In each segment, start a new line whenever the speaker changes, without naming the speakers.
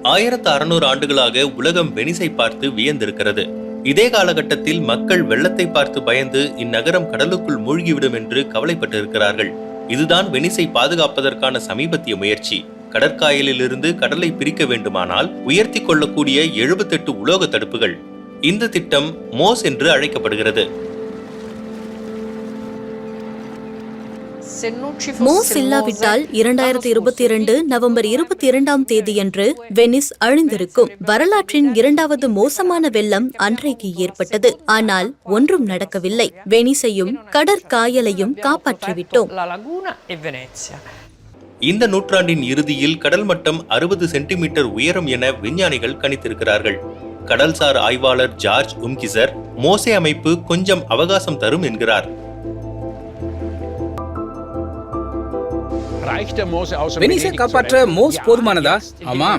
1600 ஆண்டுகளாக உலகம் வெனிஸை பார்த்து வியந்திருக்கிறது. இதே காலகட்டத்தில் மக்கள் வெள்ளத்தை பார்த்து பயந்து இந்நகரம் கடலுக்குள் மூழ்கிவிடும் என்று கவலைப்பட்டிருக்கிறார்கள். இதுதான் வெனிஸை பாதுகாப்பதற்கான சமீபத்திய முயற்சி. கடற்காயலிலிருந்து கடலை பிரிக்க வேண்டுமானால் உயர்த்தி கொள்ளக்கூடிய 78 உலோக தடுப்புகள். இந்த திட்டம் மோஸ் என்று அழைக்கப்படுகிறது.
மோஸ் இல்லாவிட்டால் 2022 நவம்பர் 22ஆம் தேதியன்று வெனிஸ் அழிந்திருக்கும். வரலாற்றின் இரண்டாவது மோசமான வெள்ளம் அன்றைக்கு ஏற்பட்டது. ஆனால் ஒன்றும் நடக்கவில்லை. வெனிஸையும் கடற்காயலையும் காப்பாற்றிவிட்டோம்.
இந்த நூற்றாண்டின் இறுதியில் கடல் மட்டம் 60 சென்டிமீட்டர் உயரும் என விஞ்ஞானிகள் கணித்திருக்கிறார்கள். கடல்சார் ஆய்வாளர் ஜார்ஜ் உம்கிசர் மோசே அமைப்பு கொஞ்சம் அவகாசம் தரும் என்கிறார்.
வெனிஸை காப்பாற்ற மோஸ் போதுமானதா? ஆமா,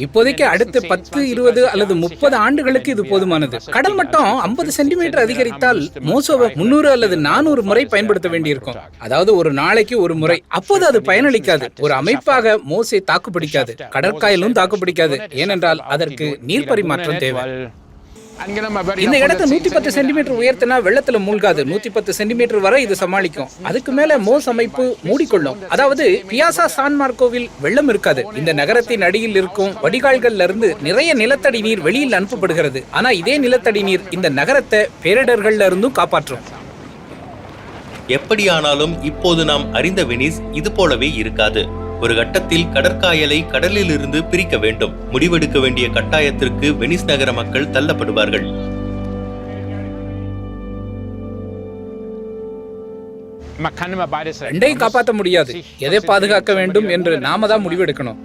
இப்போதைக்கு அடுத்த 10, 20 அல்லது 30 ஆண்டுகளுக்கு இது போதுமானது. கடல் மட்டம் 50 சென்டிமீட்டர் அதிகரித்தால் மோசோவை 300 அல்லது 400 முறை பயன்படுத்த வேண்டியிருக்கும். அதாவது ஒரு நாளைக்கு ஒரு முறை. அப்போது அது பயனளிக்காது. ஒரு அமைப்பாக மோசே தாக்குப்பிடிக்காது. கடற்காயலும் தாக்குப்பிடிக்காது. ஏனென்றால் அதற்கு நீர் பரிமாற்றம் தேவை. இந்த இடத்தை 110 சென்டிமீட்டர் உயர்த்தினா வெள்ளத்துல மூழ்காது. 110 சென்டிமீட்டர் வரை இது சமாளிக்கும். அதுக்கு மேல மோஸ் அமைப்பு மூடிக்கொள்ளும். அதாவது பியாசா சான் மார்க்கோவில் வெள்ளம் இருக்காது. இந்த நகரத்தின் அடியில் இருக்கும் வடிகால்கள்ல இருந்து நிறைய நிலத்தடி நீர் வெளியில் அனுப்பப்படுகிறது. ஆனா இதே நிலத்தடி நீர் இந்த நகரத்தை பேரிடர்கள்ல இருந்தும் காப்பாற்றும்.
எப்படியானாலும் இப்போது நாம் அறிந்த வெனிஸ் இது போலவே இருக்காது. ஒரு கட்டத்தில் கடற்காயலை கடலில் இருந்து பிரிக்க வேண்டும். முடிவெடுக்க வேண்டிய கட்டாயத்திற்கு வெனிஸ் நகர மக்கள் தள்ளப்படுவார்கள்.
ரெண்டையும் காப்பாற்ற முடியாது. எதை பாதுகாக்க வேண்டும் என்று நாம தான் முடிவெடுக்கணும்.